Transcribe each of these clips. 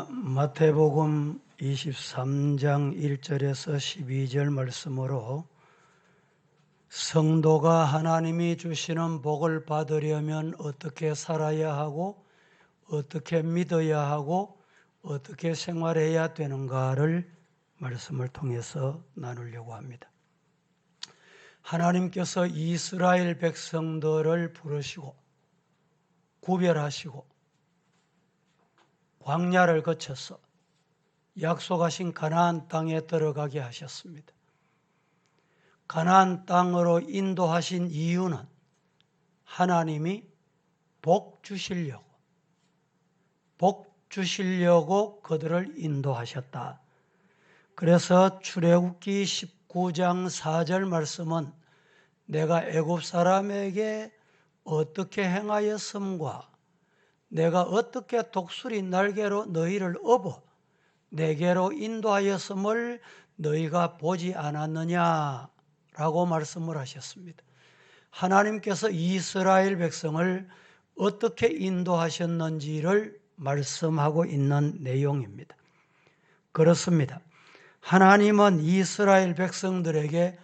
마태복음 23장 1절에서 12절 말씀으로 성도가 하나님이 주시는 복을 받으려면 어떻게 살아야 하고 어떻게 믿어야 하고 어떻게 생활해야 되는가를 말씀을 통해서 나누려고 합니다. 하나님께서 이스라엘 백성들을 부르시고 구별하시고 광야를 거쳐서 약속하신 가나안 땅에 들어가게 하셨습니다. 가나안 땅으로 인도하신 이유는 하나님이 복 주시려고 그들을 인도하셨다. 그래서 출애굽기 19장 4절 말씀은 내가 애굽 사람에게 어떻게 행하였음과 내가 어떻게 독수리 날개로 너희를 업어 내게로 인도하였음을 너희가 보지 않았느냐라고 말씀을 하셨습니다. 하나님께서 이스라엘 백성을 어떻게 인도하셨는지를 말씀하고 있는 내용입니다. 그렇습니다. 하나님은 이스라엘 백성들에게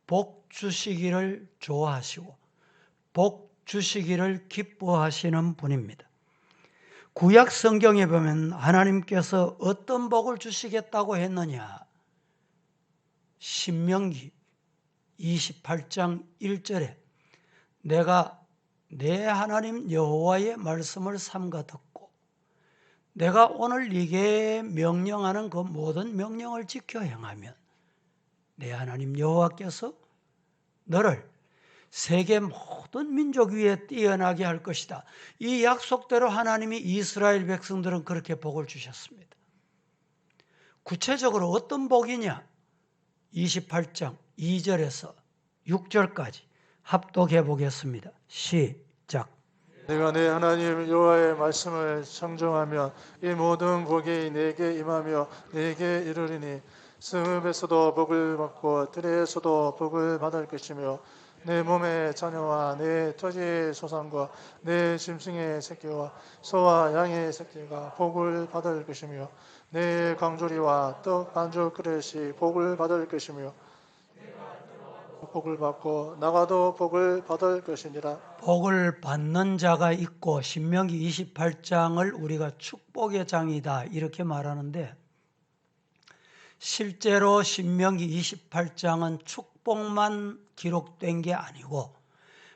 복 주시기를 좋아하시고 복 주시기를 기뻐하시는 분입니다. 구약 성경에 보면 하나님께서 어떤 복을 주시겠다고 했느냐? 신명기 28장 1절에 내가 내 하나님 여호와의 말씀을 삼가 듣고 내가 오늘 네게 명령하는 그 모든 명령을 지켜 행하면 내 하나님 여호와께서 너를 세계 모든 민족 위에 뛰어나게 할 것이다. 이 약속대로 하나님이 이스라엘 백성들은 그렇게 복을 주셨습니다. 구체적으로 어떤 복이냐? 28장 2절에서 6절까지 합독해 보겠습니다. 시작. 내가 내 하나님 여호와의 말씀을 청정하면 이 모든 복이 내게 임하며 내게 이르리니 성읍에서도 복을 받고 들에서도 복을 받을 것이며 내 몸의 자녀와 내 토지의 소산과 내 짐승의 새끼와 소와 양의 새끼가 복을 받을 것이며 내 강조리와 떡 반죽 그릇이 복을 받을 것이며 복을 받고 나가도 복을 받을 것이니라. 복을 받는 자가 있고 신명기 28장을 우리가 축복의 장이다 이렇게 말하는데 실제로 신명기 28장은 축복만 기록된 게 아니고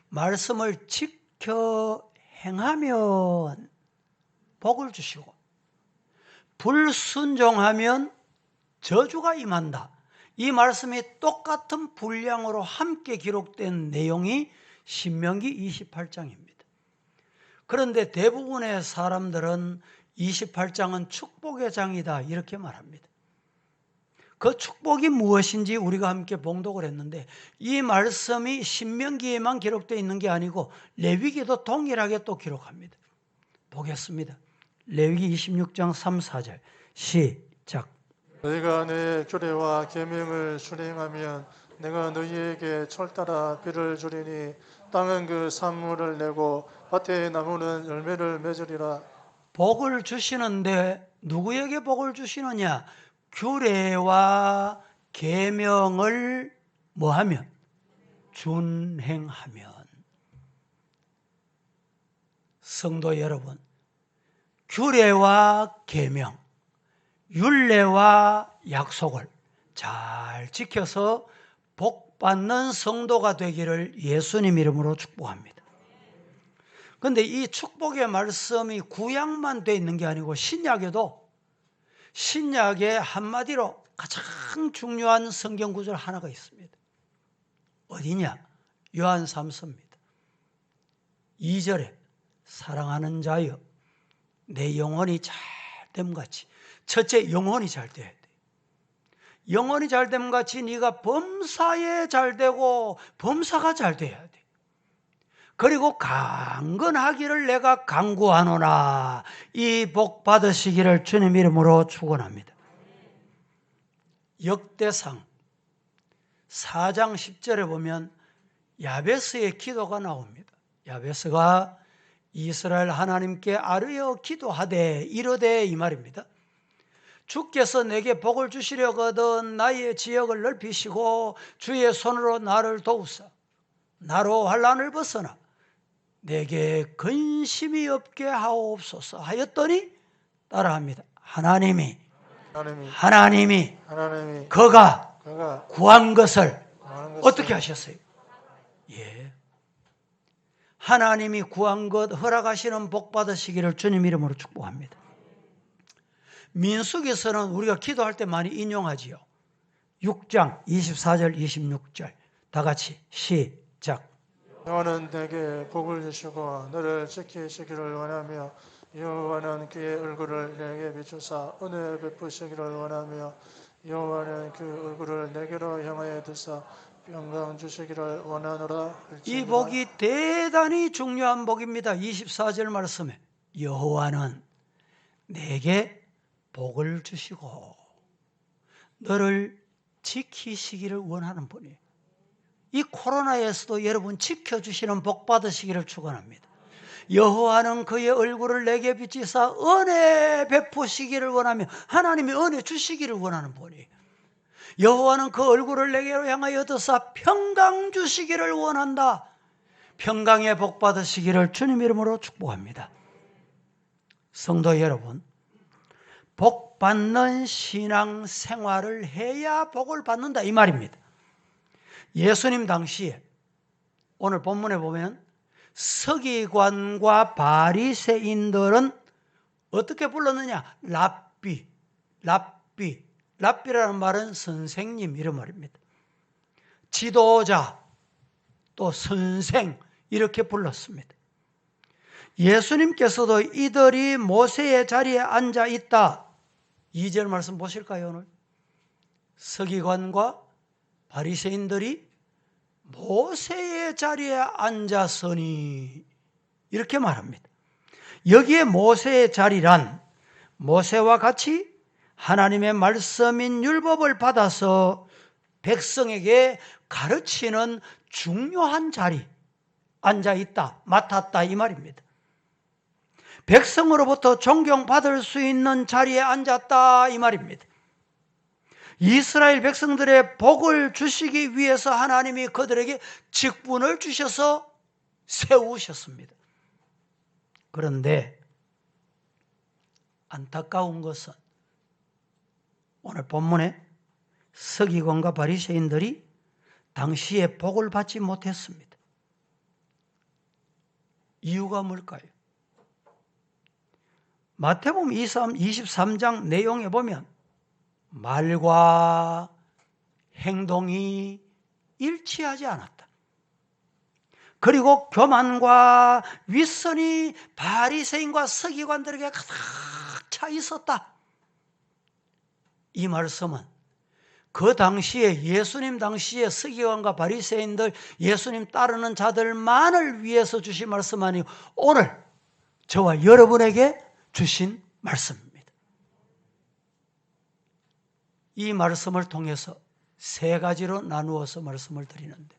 말씀을 지켜 행하면 복을 주시고 불순종하면 저주가 임한다. 이 말씀이 똑같은 분량으로 함께 기록된 내용이 신명기 28장입니다. 그런데 대부분의 사람들은 28장은 축복의 장이다 이렇게 말합니다. 그 축복이 무엇인지 우리가 함께 봉독을 했는데 이 말씀이 신명기에만 기록되어 있는 게 아니고 레위기도 동일하게 또 기록합니다. 보겠습니다. 레위기 26장 3, 4절 시작. 너희가 내 규례와 계명을 실행하면 내가 너희에게 철따라 비를 주리니 땅은 그 산물을 내고 밭의 나무는 열매를 맺으리라. 복을 주시는데 누구에게 복을 주시느냐? 규례와 계명을 뭐하면? 준행하면. 성도 여러분, 규례와 계명, 율례와 약속을 잘 지켜서 복받는 성도가 되기를 예수님 이름으로 축복합니다. 그런데 이 축복의 말씀이 구약만 돼 있는 게 아니고 신약에도 신약의 한마디로 가장 중요한 성경 구절 하나가 있습니다. 어디냐? 요한 3서입니다. 2절에 사랑하는 자여 내 영혼이 잘됨같이 첫째 영혼이 잘 돼야 돼. 영혼이 잘됨같이 네가 범사에 잘되고 범사가 잘 돼야 돼. 그리고 강건하기를 내가 간구하노라. 이 복 받으시기를 주님 이름으로 축원합니다. 역대상 4장 10절에 보면 야베스의 기도가 나옵니다. 야베스가 이스라엘 하나님께 아뢰어 기도하되 이르되 이 말입니다. 주께서 내게 복을 주시려거든 나의 지역을 넓히시고 주의 손으로 나를 도우사 나로 환난을 벗어나 내게 근심이 없게 하옵소서 하였더니 따라합니다. 하나님이 그가 구한 것을 어떻게 하셨어요? 예. 하나님이 구한 것 허락하시는 복 받으시기를 주님 이름으로 축복합니다. 민수기서는 우리가 기도할 때 많이 인용하지요. 6장 24절 26절 다 같이 시작. 여호와는 내게 복을 주시고 너를 지키시기를 원하며 여호와는 그의 얼굴을 내게 비추사 은혜 베푸시기를 원하며 여호와는 그 얼굴을 내게로 향하여 드사 평강 주시기를 원하노라 할지니라. 이 복이 대단히 중요한 복입니다. 24절 말씀에 여호와는 내게 복을 주시고 너를 지키시기를 원하는 분이에요. 이 코로나에서도 여러분 지켜주시는 복 받으시기를 축원합니다. 여호와는 그의 얼굴을 내게 비치사 은혜 베푸시기를 원하며 하나님이 은혜 주시기를 원하는 분이에요. 여호와는 그 얼굴을 내게로 향하여 드사 평강 주시기를 원한다. 평강의 복 받으시기를 주님 이름으로 축복합니다. 성도 여러분, 복 받는 신앙 생활을 해야 복을 받는다 이 말입니다. 예수님 당시에 오늘 본문에 보면 서기관과 바리새인들은 어떻게 불렀느냐? 랍비라는 말은 선생님 이런 말입니다. 지도자 또 선생 이렇게 불렀습니다. 예수님께서도 이들이 모세의 자리에 앉아 있다. 2절 말씀 보실까요? 오늘 서기관과 바리새인들이 모세의 자리에 앉았으니 이렇게 말합니다. 여기에 모세의 자리란 모세와 같이 하나님의 말씀인 율법을 받아서 백성에게 가르치는 중요한 자리 앉아있다, 맡았다 이 말입니다. 백성으로부터 존경받을 수 있는 자리에 앉았다 이 말입니다. 이스라엘 백성들의 복을 주시기 위해서 하나님이 그들에게 직분을 주셔서 세우셨습니다. 그런데 안타까운 것은 오늘 본문에 서기관과 바리새인들이 당시에 복을 받지 못했습니다. 이유가 뭘까요? 마태복음 23장 내용에 보면 말과 행동이 일치하지 않았다. 그리고 교만과 윗선이 바리새인과 서기관들에게 가득 차 있었다. 이 말씀은 그 당시에 예수님 당시에 서기관과 바리새인들 예수님 따르는 자들만을 위해서 주신 말씀 아니고 오늘 저와 여러분에게 주신 말씀입니다. 이 말씀을 통해서 세 가지로 나누어서 말씀을 드리는데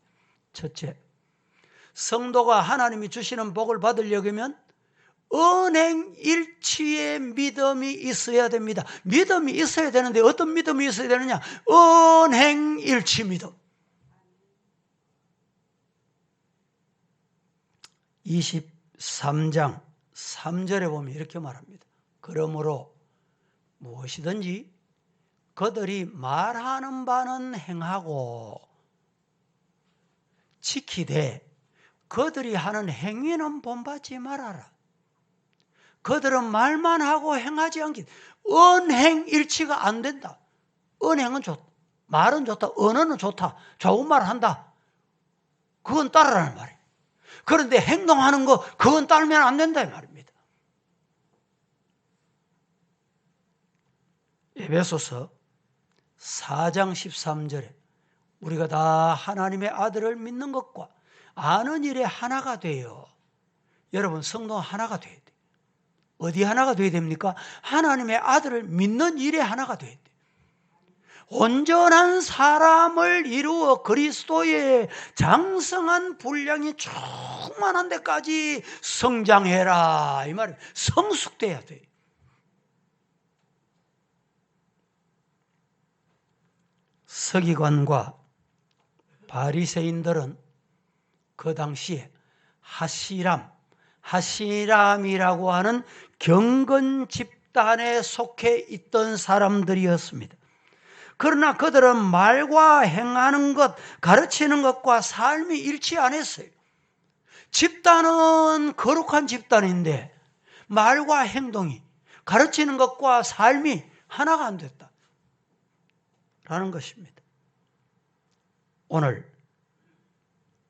첫째, 성도가 하나님이 주시는 복을 받으려면 은행일치의 믿음이 있어야 됩니다. 믿음이 있어야 되는데 어떤 믿음이 있어야 되느냐? 은행일치 믿음. 23장 3절에 보면 이렇게 말합니다. 그러므로 무엇이든지 그들이 말하는 바는 행하고 지키되 그들이 하는 행위는 본받지 말아라. 그들은 말만 하고 행하지 않기. 은행일치가 안 된다. 은행은 좋다. 말은 좋다. 언어는 좋다. 좋은 말을 한다. 그건 따르라는 말이에요. 그런데 행동하는 거 그건 따르면 안 된다 이 말입니다. 에베소서 4장 13절에 우리가 다 하나님의 아들을 믿는 것과 아는 일에 하나가 돼요. 여러분 성도 하나가 돼야 돼요. 어디 하나가 돼야 됩니까? 하나님의 아들을 믿는 일에 하나가 돼야 돼요. 온전한 사람을 이루어 그리스도의 장성한 분량이 충만한 데까지 성장해라 이 말이에요. 성숙돼야 돼요. 서기관과 바리새인들은 그 당시에 하시람이라고 하는 경건 집단에 속해 있던 사람들이었습니다. 그러나 그들은 말과 행하는 것, 가르치는 것과 삶이 일치 안 했어요. 집단은 거룩한 집단인데 말과 행동이, 가르치는 것과 삶이 하나가 안 됐다 라는 것입니다. 오늘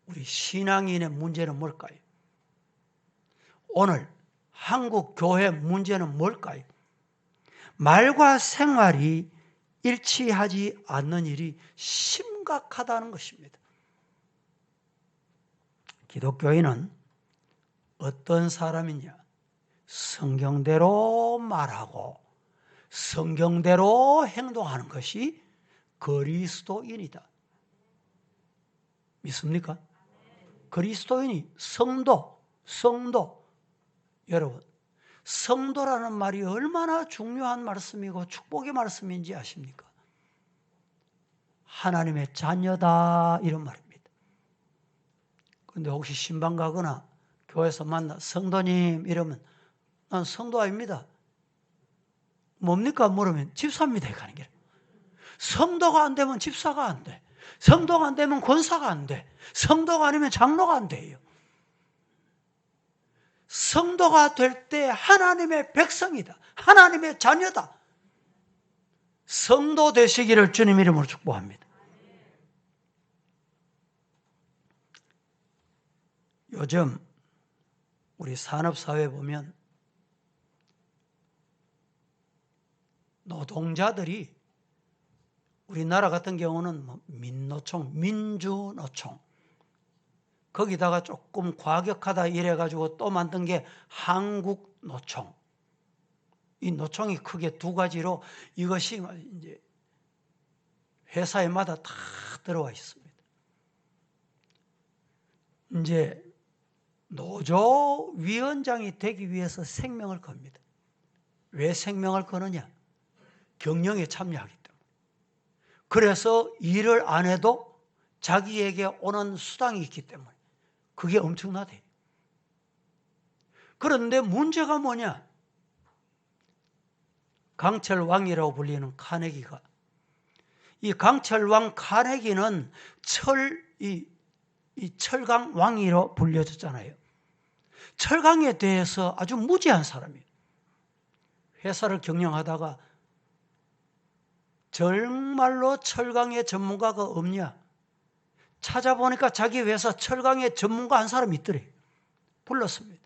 우리 신앙인의 문제는 뭘까요? 오늘 한국 교회 문제는 뭘까요? 말과 생활이 일치하지 않는 일이 심각하다는 것입니다. 기독교인은 어떤 사람이냐? 성경대로 말하고 성경대로 행동하는 것이 그리스도인이다. 믿습니까? 그리스도인이 성도. 여러분, 성도라는 말이 얼마나 중요한 말씀이고 축복의 말씀인지 아십니까? 하나님의 자녀다 이런 말입니다. 그런데 혹시 신방 가거나 교회에서 만나 성도님 이러면 난 성도 아닙니다. 뭡니까? 물으면 집사입니다. 하는 게. 성도가 안 되면 집사가 안 돼. 성도가 안 되면 권사가 안 돼. 성도가 아니면 장로가 안 돼요. 성도가 될 때 하나님의 백성이다. 하나님의 자녀다. 성도 되시기를 주님 이름으로 축복합니다. 요즘 우리 산업사회에 보면 노동자들이 우리나라 같은 경우는 민노총, 민주노총 거기다가 조금 과격하다 이래가지고 또 만든 게 한국노총. 이 노총이 크게 두 가지로 이것이 이제 회사에마다 다 들어와 있습니다. 이제 노조위원장이 되기 위해서 생명을 겁니다. 왜 생명을 거느냐? 경영에 참여하기 때문에. 그래서 일을 안 해도 자기에게 오는 수당이 있기 때문에 그게 엄청나대. 그런데 문제가 뭐냐? 강철왕이라고 불리는 카네기가, 이 강철왕 카네기는 철강 왕이로 불려졌잖아요. 철강에 대해서 아주 무지한 사람이에요. 회사를 경영하다가 정말로 철강의 전문가가 없냐? 찾아보니까 자기 회사 철강의 전문가 한 사람이 있더래요. 불렀습니다.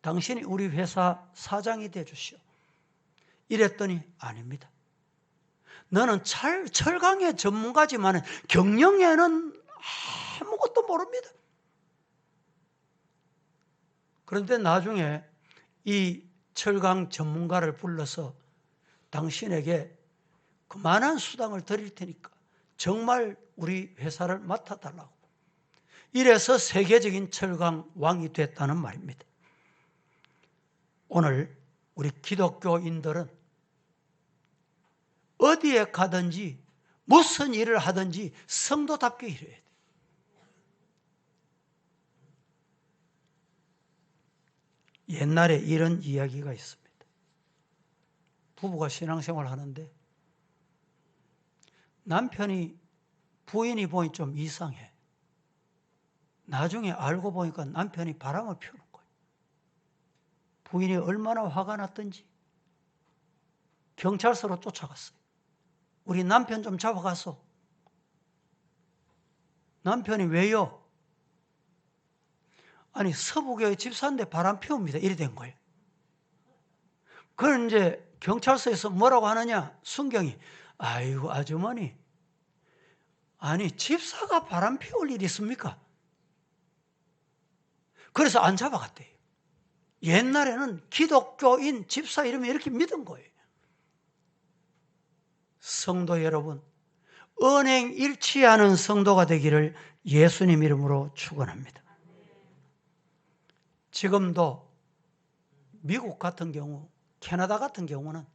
당신이 우리 회사 사장이 되어주시오. 이랬더니 아닙니다. 너는 철강의 전문가지만 경영에는 아무것도 모릅니다. 그런데 나중에 이 철강 전문가를 불러서 당신에게 그만한 수당을 드릴 테니까 정말 우리 회사를 맡아달라고. 이래서 세계적인 철강 왕이 됐다는 말입니다. 오늘 우리 기독교인들은 어디에 가든지 무슨 일을 하든지 성도답게 일해야 돼. 옛날에 이런 이야기가 있습니다. 부부가 신앙생활을 하는데 남편이 부인이 보니 좀 이상해. 나중에 알고 보니까 남편이 바람을 피우는 거예요. 부인이 얼마나 화가 났던지 경찰서로 쫓아갔어요. 우리 남편 좀 잡아갔어. 남편이 왜요? 아니 서부교회 집사인데 바람 피웁니다. 이래 된 거예요. 그럼 이제 경찰서에서 뭐라고 하느냐? 순경이 아이고 아주머니, 아니 집사가 바람 피울 일이 있습니까? 그래서 안 잡아갔대요. 옛날에는 기독교인 집사 이름이 이렇게 믿은 거예요. 성도 여러분, 언행 일치하는 성도가 되기를 예수님 이름으로 축원합니다. 지금도 미국 같은 경우, 캐나다 같은 경우는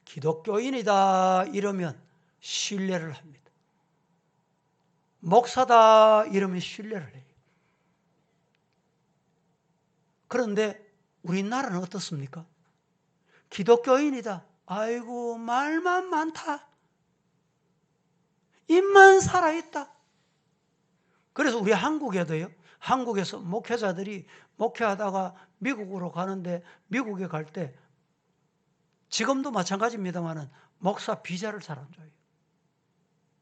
기독교인이다 이러면 신뢰를 합니다. 목사다 이러면 신뢰를 해요. 그런데 우리나라는 어떻습니까? 기독교인이다. 아이고 말만 많다. 입만 살아있다. 그래서 우리 한국에도요. 한국에서 목회자들이 목회하다가 미국으로 가는데 미국에 갈 때 지금도 마찬가지입니다만은 목사 비자를 잘 안 줘요.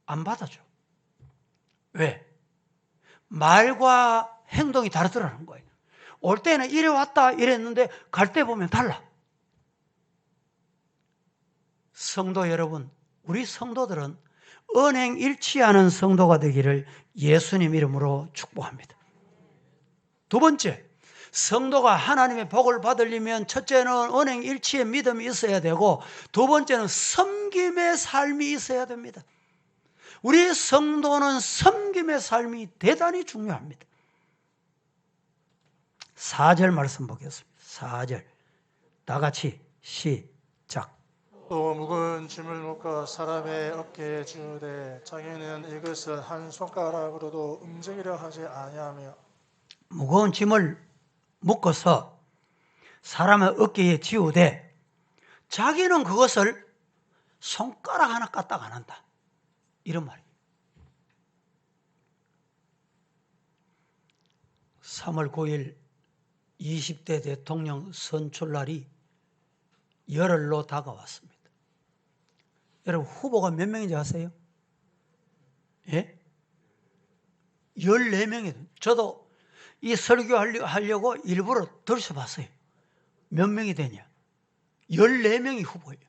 안 받아줘. 왜? 말과 행동이 다르더라는 거예요. 올 때는 이래 왔다 이랬는데 갈 때 보면 달라. 성도 여러분, 우리 성도들은 언행 일치하는 성도가 되기를 예수님 이름으로 축복합니다. 두 번째, 성도가 하나님의 복을 받으려면 첫째는 언행 일치의 믿음이 있어야 되고 두 번째는 섬김의 삶이 있어야 됩니다. 우리 성도는 섬김의 삶이 대단히 중요합니다. 4절 말씀 보겠습니다. 4절 다 같이 시작. 또 무거운 짐을 묶어 사람의 어깨에 주되 자기는 이것을 한 손가락으로도 움직이려 하지 아니하며 무거운 짐을 묶어서 사람의 어깨에 지우되 자기는 그것을 손가락 하나 까딱 안 한다. 이런 말이에요. 3월 9일 20대 대통령 선출날이 열흘로 다가왔습니다. 여러분 후보가 몇 명인지 아세요? 예? 14명이. 저도 이 설교하려고 일부러 들춰봤어요. 몇 명이 되냐? 14명이 후보예요.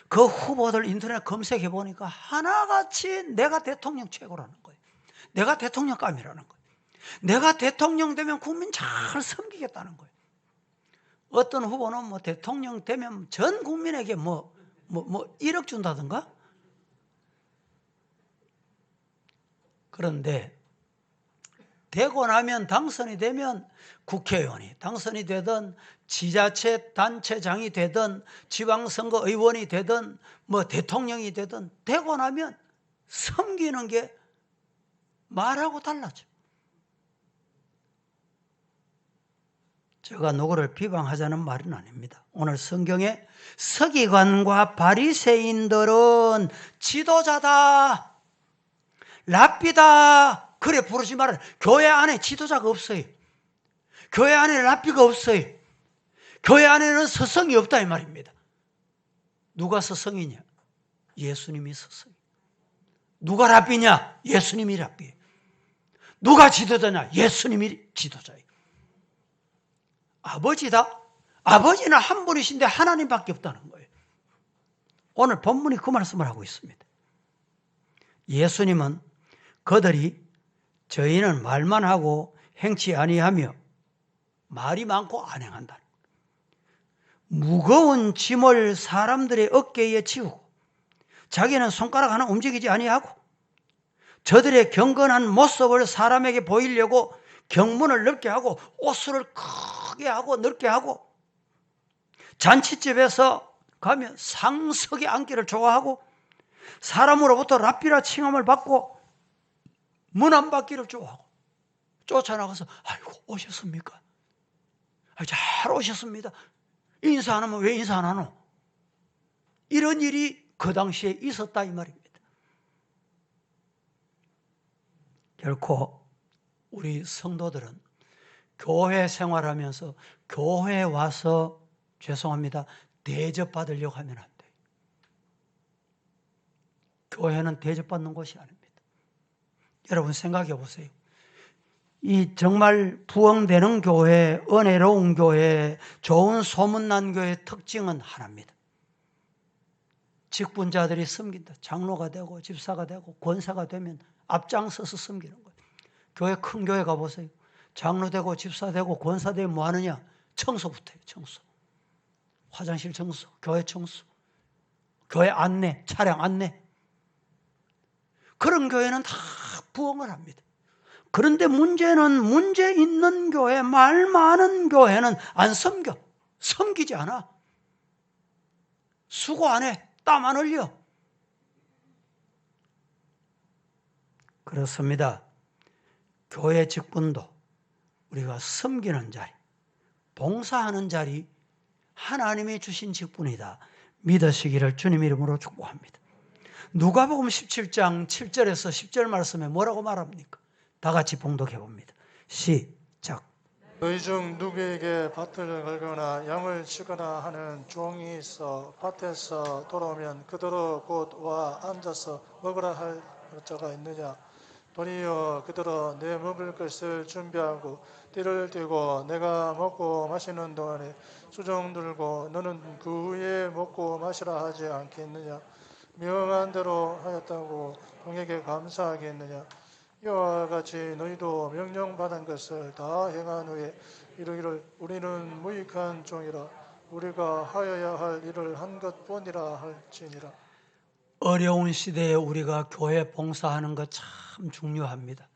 그 후보들 인터넷 검색해 보니까 하나같이 내가 대통령 최고라는 거예요. 내가 대통령감이라는 거예요. 내가 대통령 되면 국민 잘 섬기겠다는 거예요. 어떤 후보는 뭐 대통령 되면 전 국민에게 뭐 1억 준다든가? 그런데 되고 나면 당선이 되면 국회의원이 당선이 되든 지자체 단체장이 되든 지방선거 의원이 되든 뭐 대통령이 되든 되고 나면 섬기는 게 말하고 달라져. 제가 누구를 비방하자는 말은 아닙니다. 오늘 성경에 서기관과 바리새인들은 지도자다, 랍비다 그래 부르지 말아요. 교회 안에 지도자가 없어요. 교회 안에 랍비가 없어요. 교회 안에는 스승이 없다 이 말입니다. 누가 스승이냐? 예수님이 스승. 누가 랍비냐? 예수님이 랍비예요. 누가 지도자냐? 예수님이 지도자예요. 아버지다? 아버지는 한 분이신데 하나님밖에 없다는 거예요. 오늘 본문이 그 말씀을 하고 있습니다. 예수님은 그들이 저희는 말만 하고 행치 아니하며 말이 많고 안 행한다. 무거운 짐을 사람들의 어깨에 지우고 자기는 손가락 하나 움직이지 아니하고 저들의 경건한 모습을 사람에게 보이려고 경문을 넓게 하고 옷을 크게 하고 넓게 하고 잔치집에서 가면 상석에 앉기를 좋아하고 사람으로부터 랍비라 칭함을 받고 문 안 받기를 좋아하고 쫓아나가서 아이고 오셨습니까? 잘 오셨습니다. 인사 안 하면 왜 인사 안 하노? 이런 일이 그 당시에 있었다 이 말입니다. 결코 우리 성도들은 교회 생활하면서 교회에 와서 죄송합니다. 대접받으려고 하면 안 돼요. 교회는 대접받는 곳이 아닙니다. 여러분 생각해 보세요. 이 정말 부흥되는 교회, 은혜로운 교회, 좋은 소문난 교회의 특징은 하나입니다. 직분자들이 섬긴다. 장로가 되고 집사가 되고 권사가 되면 앞장서서 섬기는 거예요. 교회 큰 교회 가보세요. 장로 되고 집사 되고 권사 되면 뭐 하느냐? 청소부터 해요. 청소. 화장실 청소, 교회 청소, 교회 안내, 차량 안내. 그런 교회는 다 부흥을 합니다. 그런데 문제는 문제 있는 교회, 말 많은 교회는 안 섬겨. 섬기지 않아. 수고 안 해. 땀 안 흘려. 그렇습니다. 교회 직분도 우리가 섬기는 자리, 봉사하는 자리, 하나님이 주신 직분이다 믿으시기를 주님 이름으로 축복합니다. 누가복음 17장 7절에서 10절 말씀에 뭐라고 말합니까? 다 같이 봉독해 봅니다. 시작. 너희 중 누구에게 밭을 걸거나 양을 치거나 하는 종이 있어 밭에서 돌아오면 그대로 곧 와 앉아서 먹으라 할 자가 있느냐? 도리어 그대로 내 먹을 것을 준비하고 띠를 띠고 내가 먹고 마시는 동안에 수종 들고 너는 그 후에 먹고 마시라 하지 않겠느냐? 명한 대로 하였다고 종에게 감사하겠느냐? 이와 같이 너희도 명령받은 것을 다 행한 후에 이르기를 우리는 무익한 종이라 우리가 하여야 할 일을 한 것뿐이라 할지니라. 어려운 시대에 우리가 교회 봉사하는 것 참 중요합니다.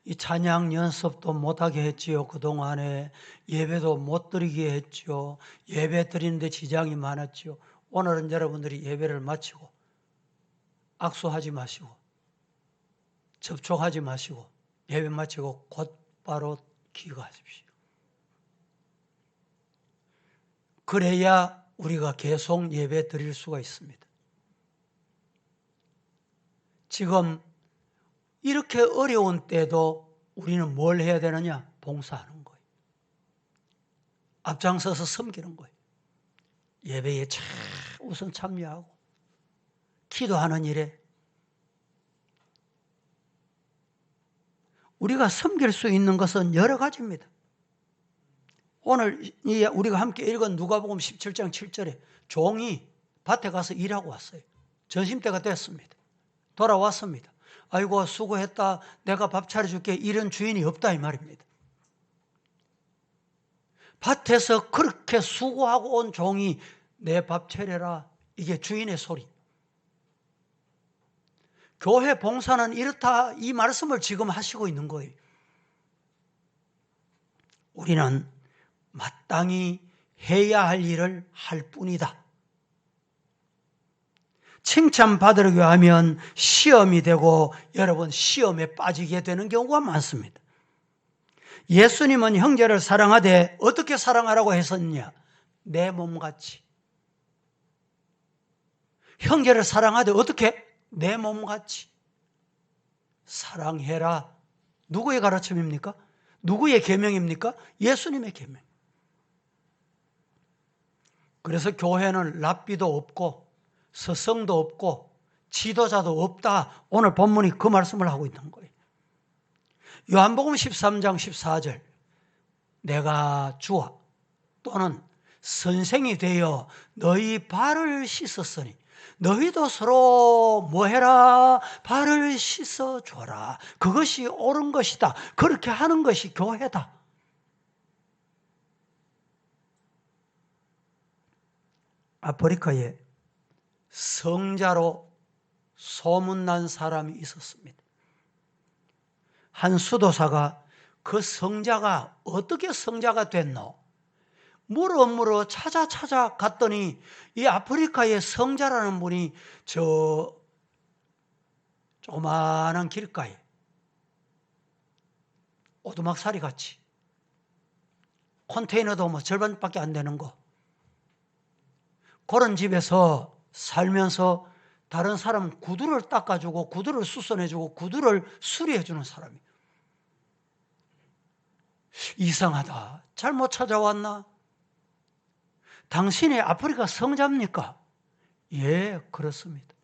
이 찬양 연습도 못하게 했지요. 그동안에 예배도 못 드리게 했지요. 예배 드리는데 지장이 많았지요. 오늘은 여러분들이 예배를 마치고 악수하지 마시고 접촉하지 마시고 예배 마치고 곧바로 귀가하십시오. 그래야 우리가 계속 예배 드릴 수가 있습니다. 지금 이렇게 어려운 때도 우리는 뭘 해야 되느냐? 봉사하는 거예요. 앞장서서 섬기는 거예요. 예배에 우선 참여하고 기도하는 일에 우리가 섬길 수 있는 것은 여러 가지입니다. 오늘 우리가 함께 읽은 누가복음 17장 7절에 종이 밭에 가서 일하고 왔어요. 점심때가 됐습니다. 돌아왔습니다. 아이고 수고했다. 내가 밥 차려줄게. 이런 주인이 없다 이 말입니다. 밭에서 그렇게 수고하고 온 종이 내 밥 차려라. 이게 주인의 소리. 교회 봉사는 이렇다 이 말씀을 지금 하시고 있는 거예요. 우리는 마땅히 해야 할 일을 할 뿐이다. 칭찬받으려고 하면 시험이 되고 여러분 시험에 빠지게 되는 경우가 많습니다. 예수님은 형제를 사랑하되 어떻게 사랑하라고 했었냐? 내 몸같이. 형제를 사랑하되 어떻게? 내 몸같이. 사랑해라. 누구의 가르침입니까? 누구의 계명입니까? 예수님의 계명. 그래서 교회는 랍비도 없고 스승도 없고 지도자도 없다. 오늘 본문이 그 말씀을 하고 있는 거예요. 요한복음 13장 14절 내가 주와 또는 선생이 되어 너희 발을 씻었으니 너희도 서로 뭐해라? 발을 씻어줘라. 그것이 옳은 것이다. 그렇게 하는 것이 교회다. 아프리카에 성자로 소문난 사람이 있었습니다. 한 수도사가 그 성자가 어떻게 성자가 됐노? 물어 찾아갔더니 이 아프리카의 성자라는 분이 저 조그마한 길가에 오두막살이 같이 컨테이너도 뭐 절반밖에 안 되는 거 그런 집에서 살면서 다른 사람 구두를 닦아주고 구두를 수선해주고 구두를 수리해주는 사람이 이상하다. 잘못 찾아왔나? 당신이 아프리카 성자입니까? 예, 그렇습니다.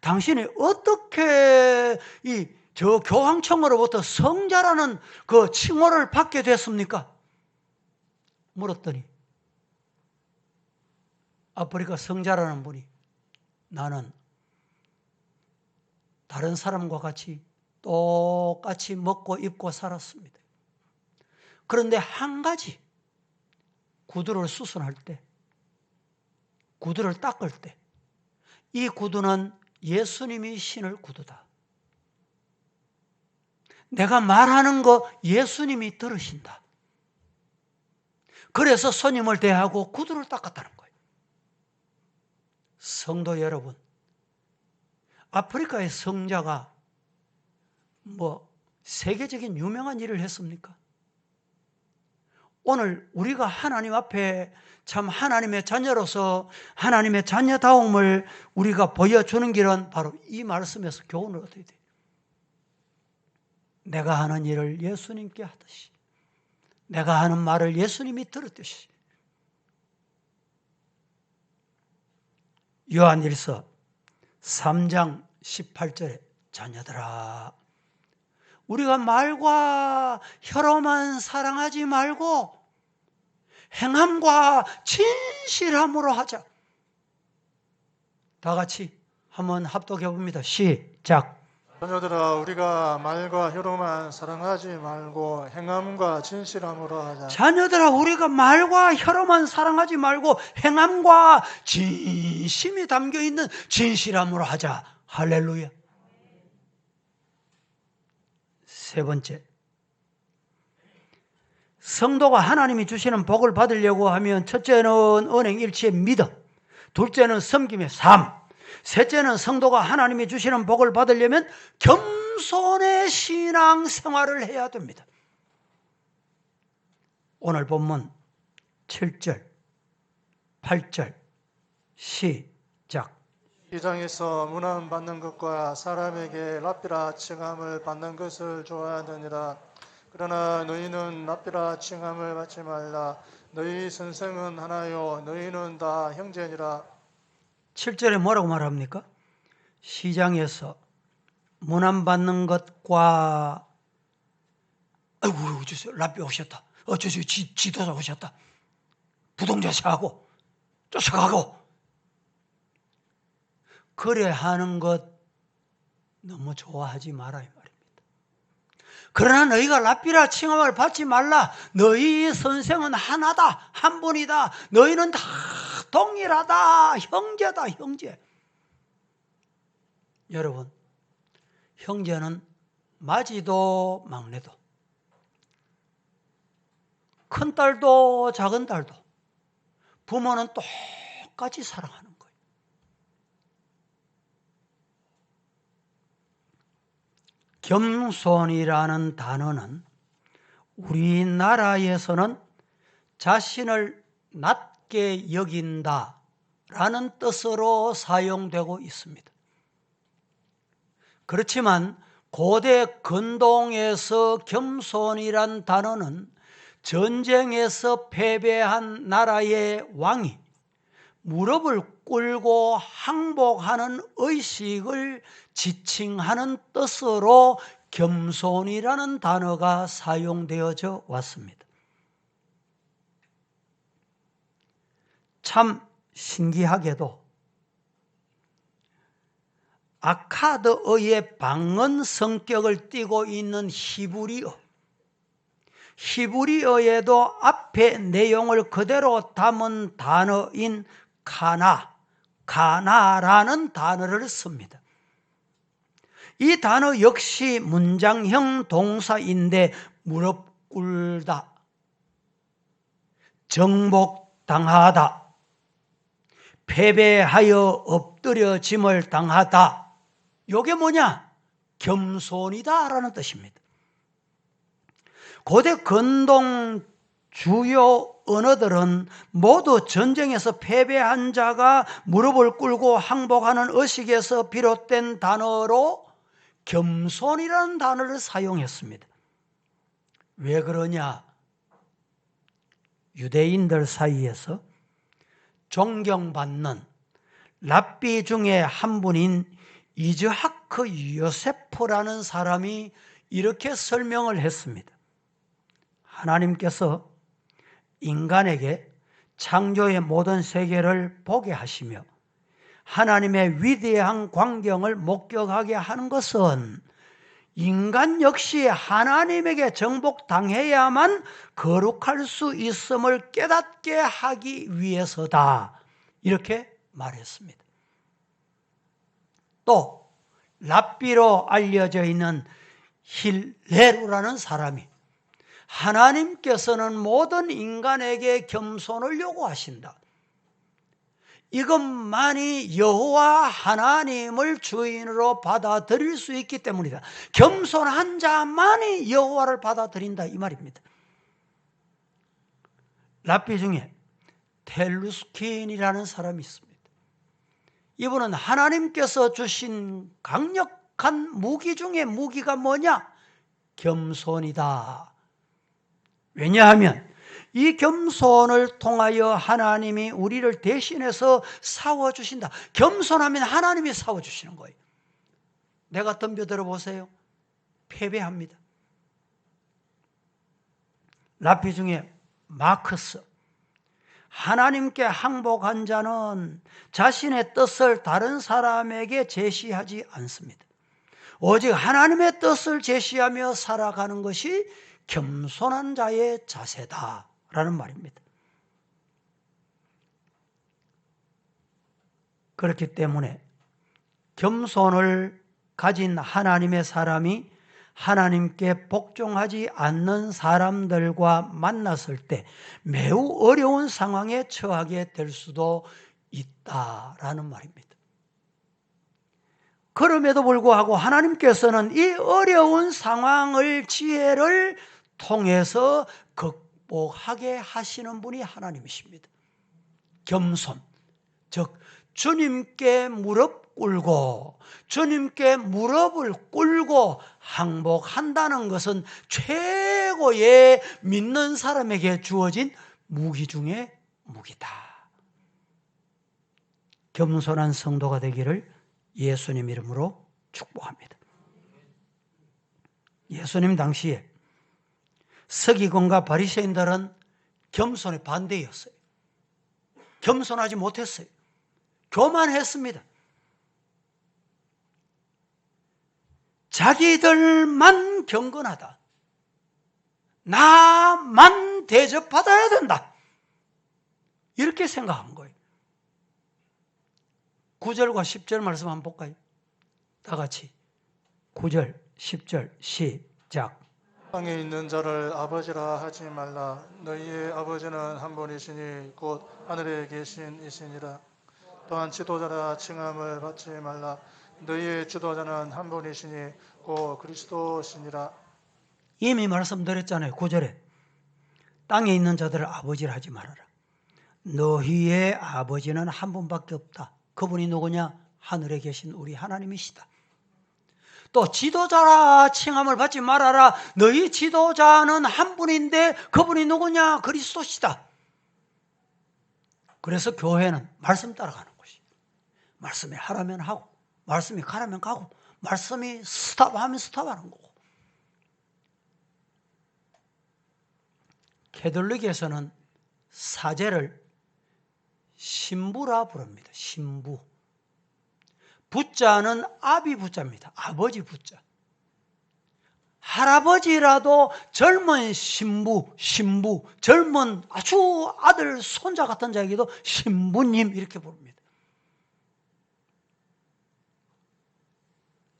당신이 어떻게 저 교황청으로부터 성자라는 그 칭호를 받게 됐습니까? 물었더니 아프리카 성자라는 분이 나는 다른 사람과 같이 똑같이 먹고 입고 살았습니다. 그런데 한 가지 구두를 수선할 때, 구두를 닦을 때, 이 구두는 예수님이 신을 구두다. 내가 말하는 거 예수님이 들으신다. 그래서 손님을 대하고 구두를 닦았다는 거예요. 성도 여러분, 아프리카의 성자가 세계적인 유명한 일을 했습니까? 오늘 우리가 하나님 앞에 참 하나님의 자녀로서 하나님의 자녀다움을 우리가 보여주는 길은 바로 이 말씀에서 교훈을 얻어야 돼요. 내가 하는 일을 예수님께 하듯이, 내가 하는 말을 예수님이 들었듯이. 요한일서 3장 18절에 자녀들아, 우리가 말과 혀로만 사랑하지 말고 행함과 진실함으로 하자. 다 같이 한번 합독해 봅니다. 시작. 자녀들아, 우리가 말과 혀로만 사랑하지 말고 행함과 진실함으로 하자. 자녀들아, 우리가 말과 혀로만 사랑하지 말고 행함과 진심이 담겨 있는 진실함으로 하자. 할렐루야. 세 번째, 성도가 하나님이 주시는 복을 받으려고 하면 첫째는 은행 일치의 믿음, 둘째는 섬김의 삶, 셋째는 성도가 하나님이 주시는 복을 받으려면 겸손의 신앙 생활을 해야 됩니다. 오늘 본문 7절, 8절 시작. 이 장에서 문안 받는 것과 사람에게 랍비라 칭함을 받는 것을 좋아하느니라. 그러나 너희는 랍비라 칭함을 받지 말라. 너희 선생은 하나요, 너희는 다 형제니라. 7절에 뭐라고 말합니까? 시장에서 문안 받는 것과 아이고 주세요, 랍비 오셨다. 주세요, 지도자 오셨다. 부동자사하고 쫓아가고 그래 하는 것 너무 좋아하지 마라 이 말입니다. 그러나 너희가 랍비라 칭함을 받지 말라. 너희 선생은 하나다, 한 분이다. 너희는 다 동일하다, 형제다, 형제. 여러분, 형제는 마지도 막내도, 큰 딸도 작은 딸도 부모는 똑같이 사랑하는 거예요. 겸손이라는 단어는 우리나라에서는 자신을 낮게 여긴다라는 뜻으로 사용되고 있습니다. 그렇지만 고대 근동에서 겸손이란 단어는 전쟁에서 패배한 나라의 왕이 무릎을 꿇고 항복하는 의식을 지칭하는 뜻으로 겸손이라는 단어가 사용되어져 왔습니다. 참 신기하게도 아카드어의 방언 성격을 띠고 있는 히브리어에도 앞에 내용을 그대로 담은 단어인 가나라는 단어를 씁니다. 이 단어 역시 문장형 동사인데 무릎 꿇다, 정복당하다, 패배하여 엎드려짐을 당하다. 이게 뭐냐? 겸손이다라는 뜻입니다. 고대 근동 주요 언어들은 모두 전쟁에서 패배한 자가 무릎을 꿇고 항복하는 의식에서 비롯된 단어로 겸손이라는 단어를 사용했습니다. 왜 그러냐? 유대인들 사이에서 존경받는 랍비 중에 한 분인 이즈하크 요세프라는 사람이 이렇게 설명을 했습니다. 하나님께서 인간에게 창조의 모든 세계를 보게 하시며 하나님의 위대한 광경을 목격하게 하는 것은 인간 역시 하나님에게 정복당해야만 거룩할 수 있음을 깨닫게 하기 위해서다. 이렇게 말했습니다. 또 랍비로 알려져 있는 힐레루라는 사람이 하나님께서는 모든 인간에게 겸손을 요구하신다. 이것만이 여호와 하나님을 주인으로 받아들일 수 있기 때문이다. 겸손한 자만이 여호와를 받아들인다 이 말입니다. 랍비 중에 텔루스킨이라는 사람이 있습니다. 이분은 하나님께서 주신 강력한 무기 중에 무기가 뭐냐? 겸손이다. 왜냐하면 이 겸손을 통하여 하나님이 우리를 대신해서 싸워주신다. 겸손하면 하나님이 싸워주시는 거예요. 내가 덤벼들어 보세요. 패배합니다. 랍비 중에 마크스, 하나님께 항복한 자는 자신의 뜻을 다른 사람에게 제시하지 않습니다. 오직 하나님의 뜻을 제시하며 살아가는 것이 겸손한 자의 자세다라는 말입니다. 그렇기 때문에 겸손을 가진 하나님의 사람이 하나님께 복종하지 않는 사람들과 만났을 때 매우 어려운 상황에 처하게 될 수도 있다라는 말입니다. 그럼에도 불구하고 하나님께서는 이 어려운 상황을 지혜를 통해서 극복하게 하시는 분이 하나님이십니다. 겸손, 즉 주님께 무릎 꿇고 주님께 무릎을 꿇고 항복한다는 것은 최고의 믿는 사람에게 주어진 무기 중에 무기다. 겸손한 성도가 되기를 예수님 이름으로 축복합니다. 예수님 당시에 서기관과 바리새인들은 겸손의 반대였어요. 겸손하지 못했어요. 교만했습니다. 자기들만 경건하다. 나만 대접받아야 된다. 이렇게 생각한 거예요. 9절과 10절 말씀 한번 볼까요? 다 같이 9절, 10절 시작. 땅에 있는 자를 아버지라 하지 말라. 너희의 아버지는 한 분이시니 곧 하늘에 계신 이시니라. 또한 지도자라 칭함을 받지 말라. 너희의 지도자는 한 분이시니 곧 그리스도시니라. 이미 말씀드렸잖아요. 9절에 땅에 있는 자들을 아버지라 하지 말아라. 너희의 아버지는 한 분밖에 없다. 그분이 누구냐? 하늘에 계신 우리 하나님이시다. 또 지도자라 칭함을 받지 말아라. 너희 지도자는 한 분인데 그분이 누구냐? 그리스도시다. 그래서 교회는 말씀 따라가는 것이. 말씀이 하라면 하고 말씀이 가라면 가고 말씀이 스탑하면 스탑하는 거고. 캐톨릭에서는 사제를 신부라 부릅니다. 신부. 부자는 아비 부자입니다. 아버지 부자. 할아버지라도 젊은 신부, 젊은 아주 아들, 손자 같은 자에게도 신부님 이렇게 부릅니다.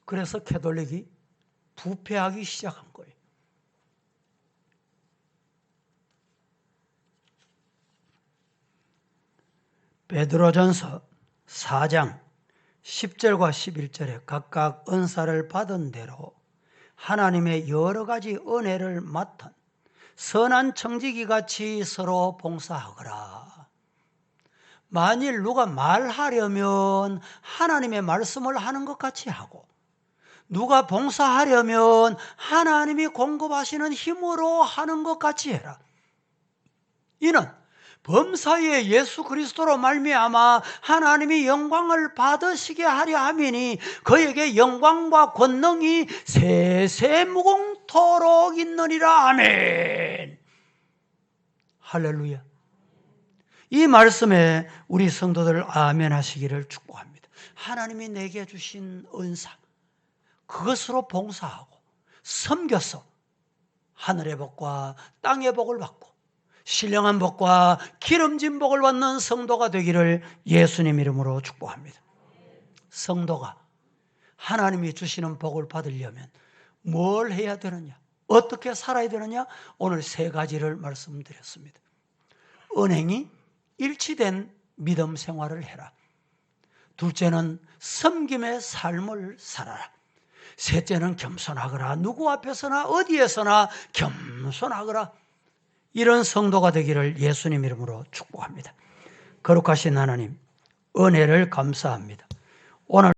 그래서 캐톨릭이 부패하기 시작한 거예요. 베드로전서 4장 10절과 11절에 각각 은사를 받은 대로 하나님의 여러 가지 은혜를 맡은 선한 청지기같이 서로 봉사하거라. 만일 누가 말하려면 하나님의 말씀을 하는 것 같이 하고 누가 봉사하려면 하나님이 공급하시는 힘으로 하는 것 같이 해라. 이는 범사의 예수 그리스도로 말미암아 하나님이 영광을 받으시게 하려 함이니 그에게 영광과 권능이 세세무궁토록 있느니라. 아멘. 할렐루야. 이 말씀에 우리 성도들 아멘 하시기를 축복합니다. 하나님이 내게 주신 은사, 그것으로 봉사하고 섬겨서 하늘의 복과 땅의 복을 받고 신령한 복과 기름진 복을 받는 성도가 되기를 예수님 이름으로 축복합니다. 성도가 하나님이 주시는 복을 받으려면 뭘 해야 되느냐? 어떻게 살아야 되느냐? 오늘 세 가지를 말씀드렸습니다. 은행이 일치된 믿음 생활을 해라. 둘째는 섬김의 삶을 살아라. 셋째는 겸손하거라. 누구 앞에서나 어디에서나 겸손하거라. 이런 성도가 되기를 예수님 이름으로 축복합니다. 거룩하신 하나님, 은혜를 감사합니다. 오늘